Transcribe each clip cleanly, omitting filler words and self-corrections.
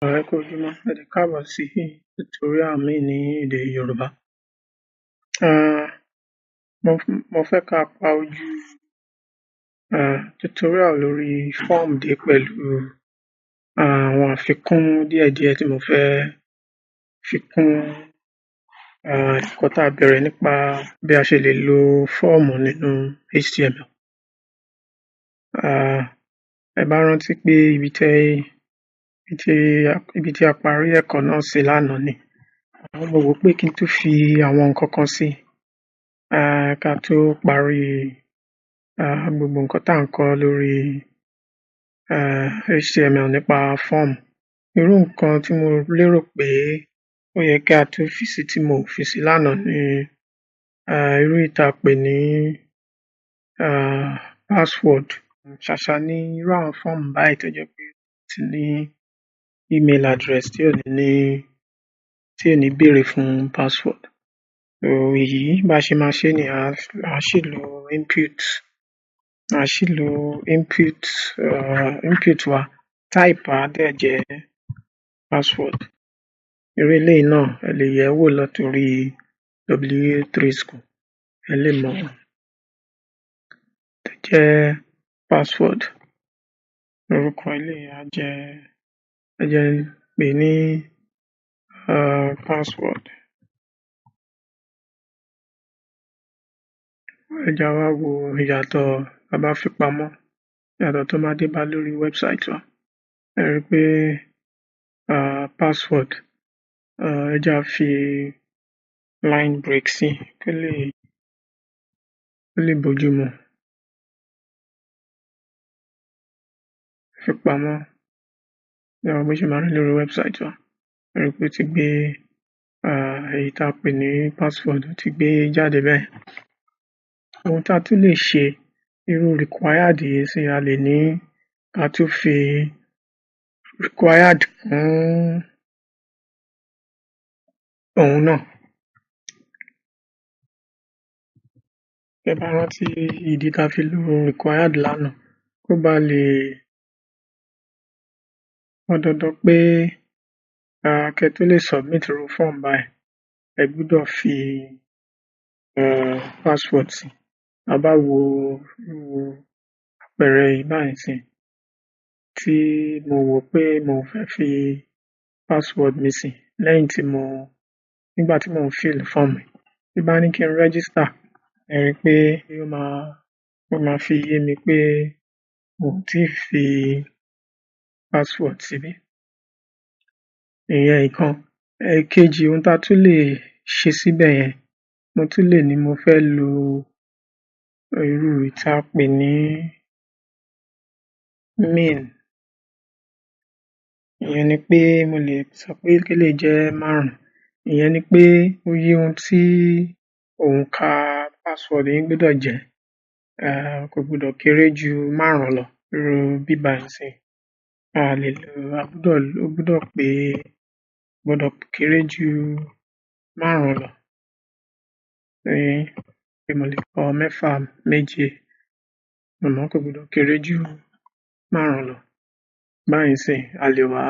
Ẹ kú ojúmọ́, ẹ dẹ̀ káàbọ̀ sí tutorial mi ní èdè Yorùbá. Mo fẹ́ ká pa ojú tutorial lórí form dé pẹ̀lú àwọn àfikún díẹ̀díẹ̀ tí mo fẹ́ fi kún ẹ̀kọ́ tá a bẹ̀rẹ̀ nípa bí a ṣe lè lo fọ́ọ̀mù nínú HTML. Ẹ bá rántí pé ibi tí a parí ẹ̀kọ́ náà sí lánàá ni. Mo wò pé kí n tún fi àwọn nǹkan kan sí ká tó parí gbogbo nǹkan tá à ń kọ́ lórí HTML nípa form. Irú nǹkan tí mo lérò pé ó yẹ kí a tún fi sí tí mo ò fi sí lánàá ni irú ìta pè ní password. Ṣàṣà ní irú àwọn form báyìí tó jẹ́ pé ti ní email address tí ò ní béèrè fún password. Èyí bá ṣe máa ṣe ni a ṣì lo input wa, type á dẹ̀ jẹ́ password. Irú eléyìí náà ẹ lè yẹ̀ wò lórí W3 School, ẹ lè mọ̀ tó jẹ́ password. Orúkọ eléyìí á jẹ́ ẹ jẹ́ n pè ní password. Ẹ jẹ́ á wá wo ìyàtọ̀ tá bá fi pamọ́, ìyàtọ̀ tó máa dé bá lórí website wa. Ẹ rí pé password ẹ jẹ́ á fi line break sí kó lè bójúmu. Fi pamọ́ ní àwọn bó ṣe máa rí lórí website wa. Ẹ rí pé ó ti gbé èyí tá a pè ní password ó ti gbé jáde bẹ́ẹ̀. Ohun tá a tún lè ṣe irú required yìí sí a lè ní ká tún fi required kún òun náà. Ẹ bá rántí ìdí tá a fi lo required lánàá kó bá lè pọn dandan pé kẹ́ tó lè submit irú form báyìí ẹ gbúdọ̀ fi password sí. A bá wo àpẹẹrẹ yìí báyìí nísìnyí tí mo wò pé mo fẹ́ fi password mi sí nígbà tí mo ń fill form yìí. Tí bá ní kí n register, ẹ rí pé ó máa fi yé mi pé mo ò tíì fi password síbí. Ìyẹn ìkan. Èkejì ohun tá a tún lè ṣe síbẹ̀ yẹn, mo tún lè ní mo fẹ́ lo irú èyí tá a pè ní main. Ìyẹn ni pé mo lè sọ pé kéléyìí jẹ́ 5. Ìyẹn ni pé oye ohun tí òǹkà password yín gbúdọ̀ jẹ́ kò gbúdọ̀ kéré ju 5 lọ. Irú bí báyìí nísìnyí ó gbúdọ̀ kéré ju 5 lọ. Pé mo lè kọ 6, 7 àmọ́ kò gbúdọ̀ kéré ju 5 lọ. Báyìí nísìnyí a lè wá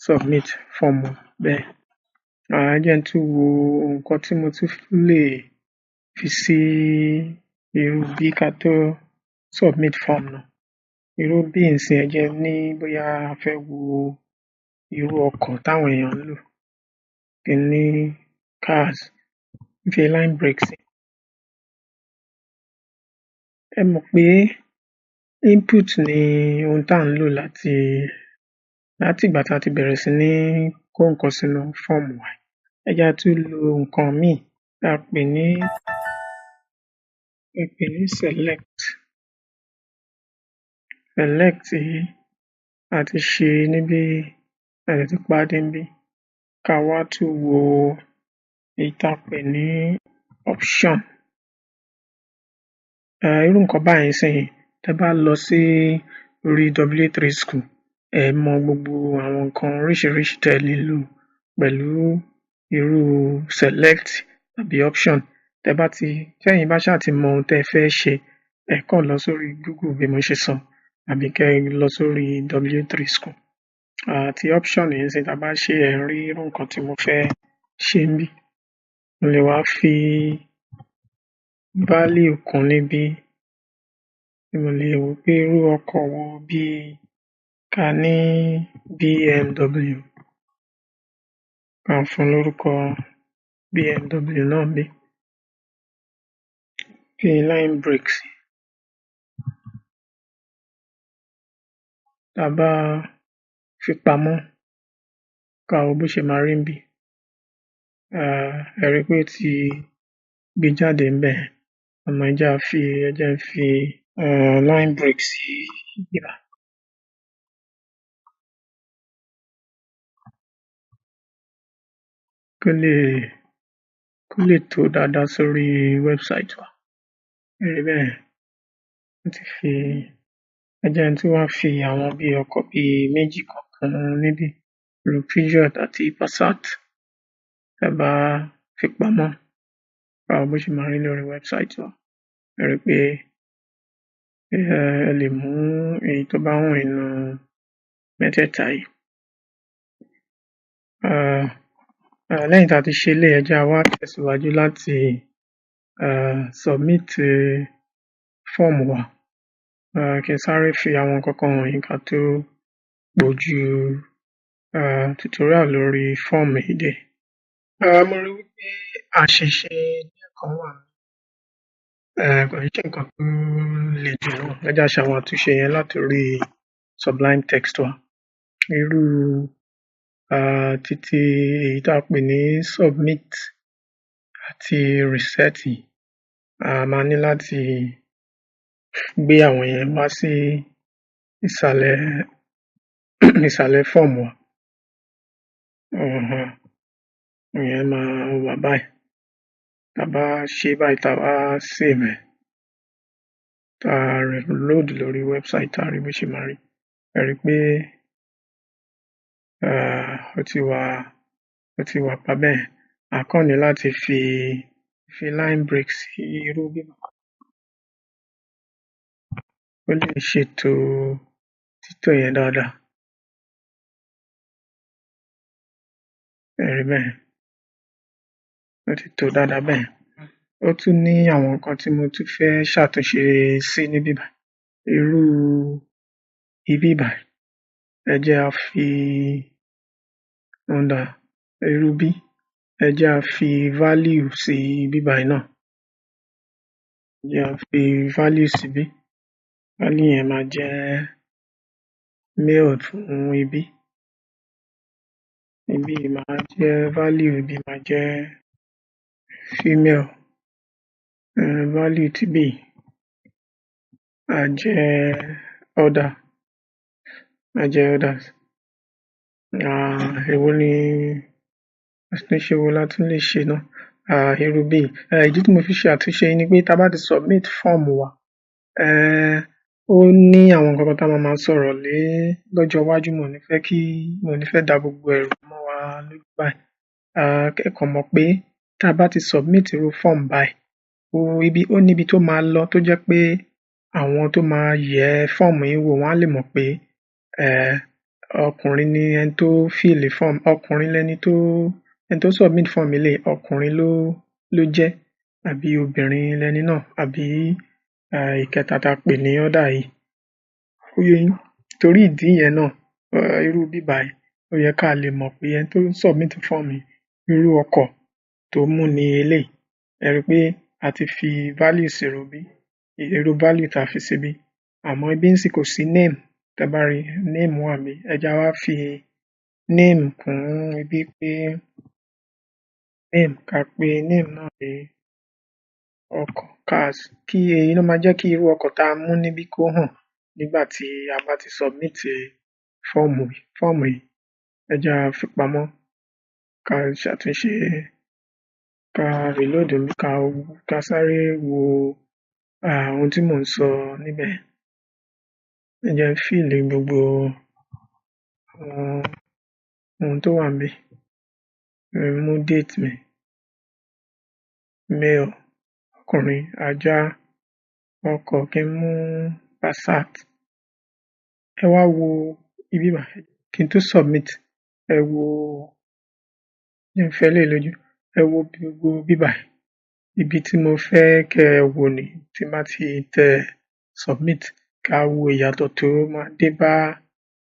submit form bẹ́ẹ̀. Ẹ jẹ́ n tún wo nǹkan tí mo tún lè fi sí irú bí ká tó submit form náà. Irú bí nísìnyí ẹ jẹ́ ní bóyá a fẹ́ wo irú ọkọ̀ táwọn èèyàn ń lò. Kí n ní cars, fi line break sí. Ẹ mọ̀ pé input ni ohun tá à ń lò láti ìgbà tá a ti bẹ̀rẹ̀ sí ní kó nǹkan sínú form wa. Ẹ jẹ́ á tún lo nǹkan míì tá a pè ní select. Select yìí a ti ṣe níbí, a dẹ̀ ti parí níbí. Ká wá tún wo èyí tá a pè ní option. Irú nǹkan báyìí nísìnyí tẹ́ bá lọ sí orí W3 School ẹ mọ gbogbo àwọn nǹkan oríṣiríṣi tẹ́ ẹ lè lò pẹ̀lú irú select tàbí option. Tẹ́yin bá ṣáà ti mọ ohun tẹ́ ẹ fẹ́ ṣe ẹ kàn lọ sórí Google bí mo ṣe sọ àbí kẹ́ ẹ lọ sórí W3 School. Àti option yìí sì tá a bá ṣe ẹ̀ ń rí irú nǹkan tí mo fẹ́ ṣe níbí. Mo lè wá fi value kún níbí. Mo lè wò pé irú ọkọ̀ wo bí ká ní BMW. Ká fún lórúkọ BMW náà bí. Fi line break sí. Tá a bá fi pamọ́ ká wo bó ṣe máa rí níbí. Ẹ rí pé ó ti gbé jáde ńbẹ̀. Àmọ́ ẹ jẹ́ n fi line break sí ibí báyìí. Kó lè tó dáadáa sórí website wa. Ẹ rí bẹ́ẹ̀. Ẹ jẹ́ n tún wá fi àwọn bí ọkọ̀ bí méjì kan kún níbí. Irú Peugeot àti Passat. Tá a bá fi pamọ́ ká wo bó ṣe máa rí lórí website wa. Ẹ rí pé ẹ lè mú èyí tó bá wù yín nínú mẹ́tẹ̀ẹ̀ta yìí. Lẹ́yìn tá a ti ṣe eléyìí, ẹ jẹ́ á wá tẹ̀síwájú láti submit fọ́ọ̀mù wa. Kí n sáré fi àwọn nǹkan kan hàn yín ká tó gbójú tutorial lórí fọ́ọ̀mù yìí dé. Mo rí wípé àṣìṣe díẹ̀ kan wà kò ń ṣe nǹkan tó le jù náà. Ẹ jẹ́ á ṣe àwọn àtúnṣe yẹn látorí Sublime Text wa. Irú títí èyí tá a pè ní submit àti reset yìí. A máa ní láti gbé àwọn yẹn wá sí ìsàlẹ̀ fọ́ọ̀mù wa. Ìyẹn máa wà báyìí. Tá a bá ṣe báyìí tá a bá save ẹ̀, tá a load lórí website tá a rí bó ṣe máa rí. Ẹ rí pé ó ti wà pa bẹ́ẹ̀. A kàn ní láti fi line break sí irú bí báyìí. Ó lè ṣètò títò yẹn dáadáa. Ẹ rí bẹ́ẹ̀. Ó ti tò dáadáa bẹ́ẹ̀. Ó tún ní àwọn nǹkan tí mo tún fẹ́ ṣàtúnṣe sí níbí báyìí. Irú ibí báyìí. Ẹ jẹ́ á fi irú bí. Ẹ jẹ́ á fi value sí ibí báyìí náà. Ẹ jẹ́ á fi value síbí. Value yẹn máa jẹ́ male fún ibí. Ibí yìí máa jẹ́ value ibí máa jẹ́ female. Value tíbí á jẹ́ others. Àtúnṣe wo la tún lè ṣe náà? Irú bí. Ìdí tí mo fi ṣe àtúnṣe yìí ni pé tá a bá ti submit fọ́ọ̀mù wa, ó ní àwọn nǹkan kan tá a máa sọ̀rọ̀ lé lọ́jọ́ iwájú. Mo ò ní fẹ́ da gbogbo ẹ̀rù mọ́ wa lójú báyìí. Ẹ kàn mọ̀ pé tá a bá ti submit irú fọ́ọ̀mù báyìí, ó níbi tó máa lọ tó jẹ́ pé àwọn tó máa yẹ̀ fọ́ọ̀mù yìí wò wọ́n á lè mọ̀ pé ọkùnrin ni ẹni tó fill fọ́ọ̀mù. Ọkùnrin lẹni tó submit fọ́ọ̀mù eléyìí, ọkùnrin ló jẹ́. Àbí obìnrin lẹni náà, àbí ìkẹta tá a pè ní other yìí. Ó yé yín. Torí ìdí yẹn náà, irú bí báyìí, ó yẹ ká lè mọ̀ pé ẹni tó submit fọ́ọ̀mù yìí, irú ọkọ̀ tó mú ni eléyìí. Ẹ rí pé a ti fi value sí irú value tá a fi síbí. Àmọ́ ibí ńsìnyí kò sí name. Tẹ́ bá rí name wà níbí. Ẹ jẹ́ á wá fi name kún ibí pé ká pe name náà ní ọkọ̀ cars. Kí èyí ló máa jẹ́ kí irú ọkọ̀ tá a mú níbí kó hàn nígbà tí a bá ti submit fọ́ọ̀mù yìí. Ẹ jẹ́ á fi pamọ́ ká ṣàtúnṣe ká reload níbí ká sáré wo ohun tí mò ń sọ níbẹ̀. Ẹ jẹ́ n fill gbogbo àwọn ohun tó wà níbí. Mú date mi. Male ọkùnrin. Ajá ọkọ̀ kí n mú Passat. Ẹ wá wo ibí báyìí. kí n tó submit, ẹ wo jẹ́ n fẹ́ lè lójú, ẹ wo gbogbo bíbà ibi tí mo fẹ́ kẹ́ ẹ wò ní tí n bá ti tẹ submit, ká wo ìyàtọ̀ tó máa dé bá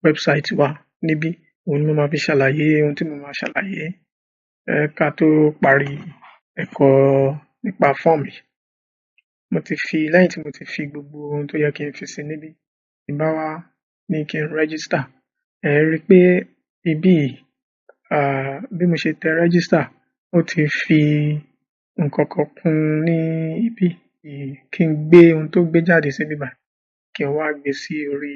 website wa níbí. Òun ni mo máa fi ṣàlàyé ohun tí mo máa ṣàlàyé ká tó parí ẹ̀kọ́ nípa fọ́ọ̀mù yìí. Lẹ́yìn tí mo ti fi gbogbo ohun tó yẹ kí n fi sí níbí, tí n bá wá ní kí n register, ẹ rí pé ibí yìí bí mo ṣe tẹ register, ó ti fi nǹkan kan kún ní ibí yìí. Kí n gbé ohun tó gbé jáde sí bíbà, kí n wá gbé sí orí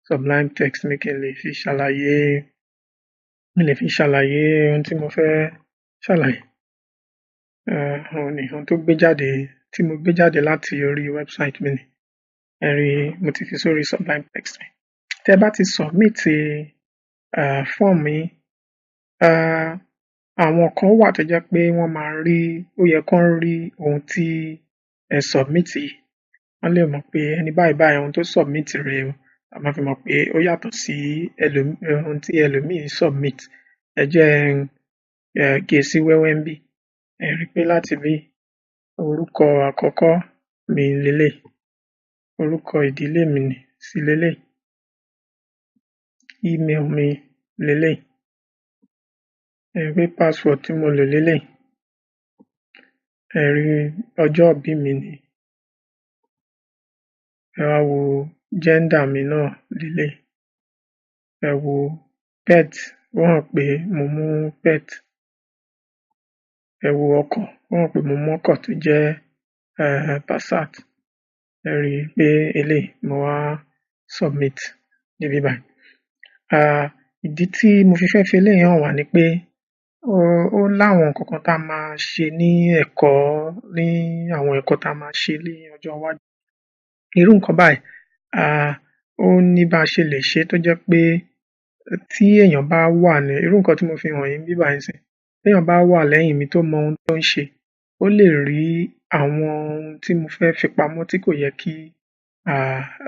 Sublime Text mi kí n lè fi ṣàlàyé ohun tí mo fẹ́ ṣàlàyé. Òun ni ohun tó gbé jáde tí mo gbé jáde láti orí website mi ni. Ẹ rí mo ti fi sórí Sublime Text mi. Tẹ́ bá ti submit fọ́ọ̀mù yín, àwọn kan wà tó jẹ́ pé wọ́n máa rí, ó yẹ kán rí ohun tí ẹ submit yìí. Wọ́n lè mọ̀ pé ẹni báyìí ohun tó submit rèé o. A máa fi mọ̀ pé ó yàtọ̀ sí ohun tí ẹlòmíì submit. Ẹ jẹ́ gé sí wẹ́wẹ́ ńbí. Ẹ rí pé láti bí orúkọ àkọ́kọ́ mi leléyìí, orúkọ ìdílé mi sì leléyìí, email mi leléyìí, ẹ rí pé password tí mo lò leléyìí, ẹ rí ọjọ́ ìbí mi ni, ẹ wá wo gender mi náà leléyìí, ẹ wo pet, ó hàn pé mo mú pet, ẹ wo ọkọ̀, ó hàn pé mo mú ọkọ̀ tó jẹ́ Passat. Ẹ rí pé eléyìí mo wá submit níbí báyìí. Ìdí tí mo fi fẹ́ fi eléyìí hàn wá ni pé ó láwọn nǹkan kan tá a máa ṣe ní àwọn ẹ̀kọ́ tá a máa ṣe ní ọjọ́ iwájú. Irú nǹkan báyìí ó ní bá a ṣe lè ṣe tó jẹ́ pé tí èèyàn bá wà ní irú nǹkan tí mo fi hàn yín níbí báyìí nísìnyí, téèyàn bá wà lẹ́yìn mi tó mọ ohun tó ń ṣe, ó lè rí àwọn ohun tí mo fẹ́ fi pamọ́ tí kò yẹ kí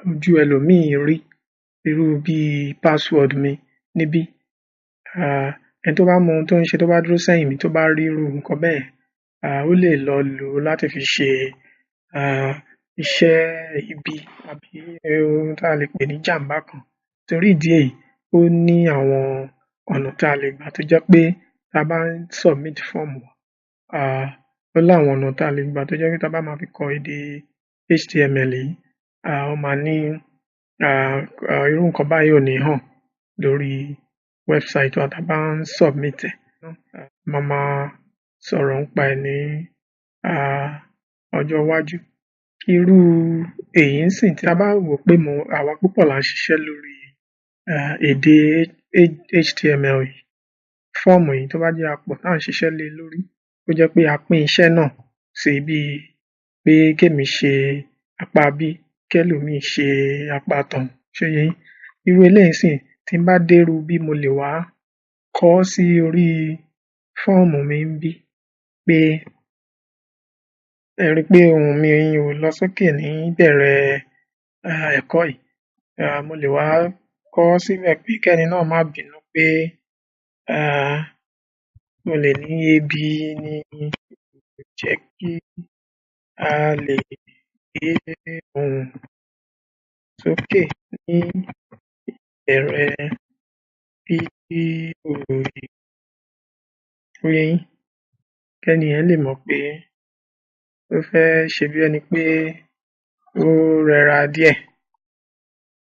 ojú ẹlòmíì rí, irú bí password mi níbí. Ẹni tó bá mọ ohun tó ń ṣe tó bá dúró sẹ́yìn mi tó bá rí irú nǹkan bẹ́ẹ̀, ó lè lọ lò ó láti fi ṣe iṣẹ́ ibi àbí ohun tá a lè pè ní jàǹbá kan. Torí ìdí èyí, ó ní àwọn ọ̀nà tá a lè gbà tó jẹ́ pé tá a bá ń submit fọ́ọ̀mù ó láwọn ọ̀nà tá a lè gbà tó jẹ́ pé tá a bá máa fi kọ èdè HTML yìí, ó máa ní irú nǹkan báyìí ò ní hàn lórí website wa tá a bá ń submit ẹ̀. Máa sọ̀rọ̀ nípa ẹ̀ ní ọjọ́ iwájú. Irú èyí ńsìn tí a bá wò pé àwa púpọ̀ là ń ṣiṣẹ́ lórí èdè HTML yìí, fọ́ọ̀mù yìí tó bá jẹ́ a pọ̀ tá à ń ṣiṣẹ́ lé lórí, ó jẹ́ pé a pín iṣẹ́ náà sí bíi pé kémi ṣe apá bí, kẹ́lòmíì ṣe apá tọ̀hún. Ṣó yé yín? Irú eléyìí ńsìn tí n bá dérú bí mo lè wá kọ sí orí fọ́ọ̀mù mi ńbí pé ẹ rí pé ohùn mi ò lọ sókè ní ìbẹ̀rẹ̀ ẹ̀kọ́ yìí. Mo lè wá kọ síbẹ̀ pé kẹ́ni náà má bínú pé mo lè ní ebi ni kò jẹ́ kí a lè gbé ohùn sókè ní ìbẹ̀rẹ̀ fídíò yìí. Ó yé yín? Kẹ́ni yẹn lè mọ̀ pé ó fẹ́ ṣe bí ẹni pé ó rẹra díẹ̀.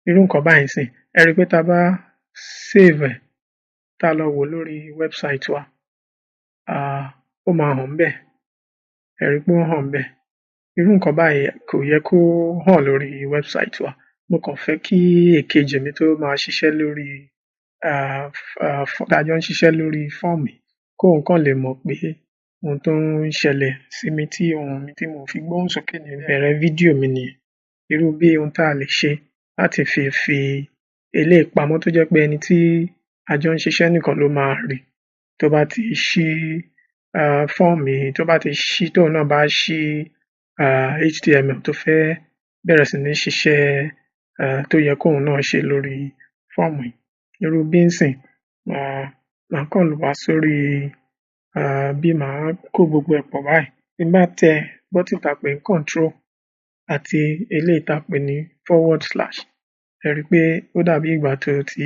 Irú nǹkan báyìí ńsìn, ẹ rí pé tá a bá save ẹ̀, tá a lọ wò lórí website wa, ó máa hàn ńbẹ̀. Ẹ rí pé ó hàn ńbẹ̀. Irú nǹkan báyìí kò yẹ kó hàn lórí website wa. Mo kàn fẹ́ kí èkejì mi tó máa ṣiṣẹ́ lórí tá a jọ ń ṣiṣẹ́ lórí fọ́ọ̀mù yìí, kóun kàn lè mọ̀ pé ohun tó ń ṣẹlẹ̀ sí mi tí ohùn mi tí mò ń fi gbóhùn sókè ní ìbẹ̀rẹ̀ fídíò mi nìyẹn. Irú bí ohun tá a lè ṣe láti fi eléyìí pamọ́ tó jẹ́ pé ẹni tí a jọ ń ṣiṣẹ́ nìkan ló máa rí tó bá ti ṣí fọ́ọ̀mù yìí, tó bá ti ṣí tóun náà bá ṣí HTML tó fẹ́ bẹ̀rẹ̀ sí ní ṣiṣẹ́ tó yẹ kóun náà ṣe lórí fọ́ọ̀mù yìí. irú bí nsìn màá kàn wá sórí bí màá kó gbogbo ẹ̀ pọ̀ báyìí. Tí n bá tẹ bọ́tìn tá pè ní control àti eléyìí tá pè ní /, ẹ rí pé ó dàbí ìgbà tó ti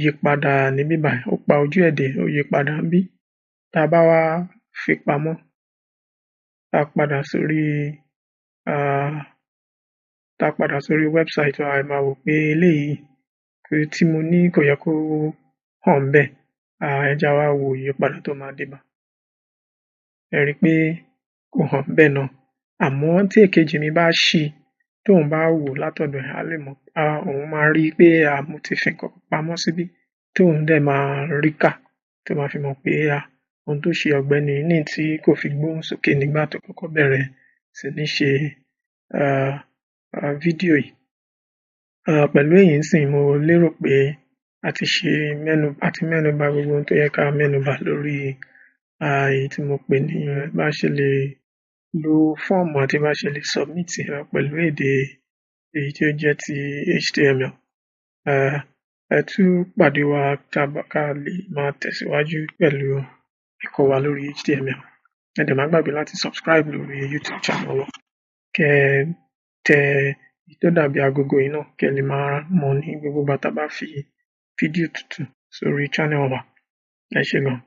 yí padà níbí báyìí, ó pa ojú ẹ̀ dé, ó yí padà níbí. Tá bá wá fi pamọ́, tá padà sórí website wa, ẹ máa wò pé eléyìí tí mo ní kò yẹ kó hàn ńbẹ̀. Ẹ jẹ́ á wá wo ìyípadà tó máa dé bá. Ẹ rí pé kò hàn ńbẹ̀ náà. Àmọ́ tí èkejì mi bá ṣí tóun bá wò látọ̀dọ̀ ẹ̀, á lè mọ̀, òun máa rí pé mo ti fi nǹkan kan pamọ́ síbí tóun dẹ̀ máa rí kà, tó máa fi mọ̀ pé ohun tó ṣe ọ̀gbẹ́ni yìí nìyí tí kò fi gbóhùn sókè nígbà tó kọ́kọ́ bẹ̀rẹ̀ sí ní ṣe fídíò yìí. Pẹ̀lú èyí ńsìn, mo lérò pé a ti mẹ́nubà gbogbo ohun tó yẹ ká mẹ́nubà lórí èyí tí mo pè ní bá ṣe lè lo fọ́ọ̀mù àti bá ṣe lè submit pẹ̀lú èdè èyí tí ó jẹ́ ti HTML. Ẹ tún pàdé wa ká lè máa tẹ̀síwájú pẹ̀lú ẹ̀kọ́ wa lórí HTML. Ẹ dẹ̀ má gbàgbé láti subscribe lórí YouTube channel wa. Kẹ́ ẹ tẹ èyí tó dàbí agogo yìí náà kẹ́ ẹ lè máa mọ̀ ní gbogbo ìgbà tá bá fi fídíò tuntun sórí channel wa. Ẹ ṣé gan.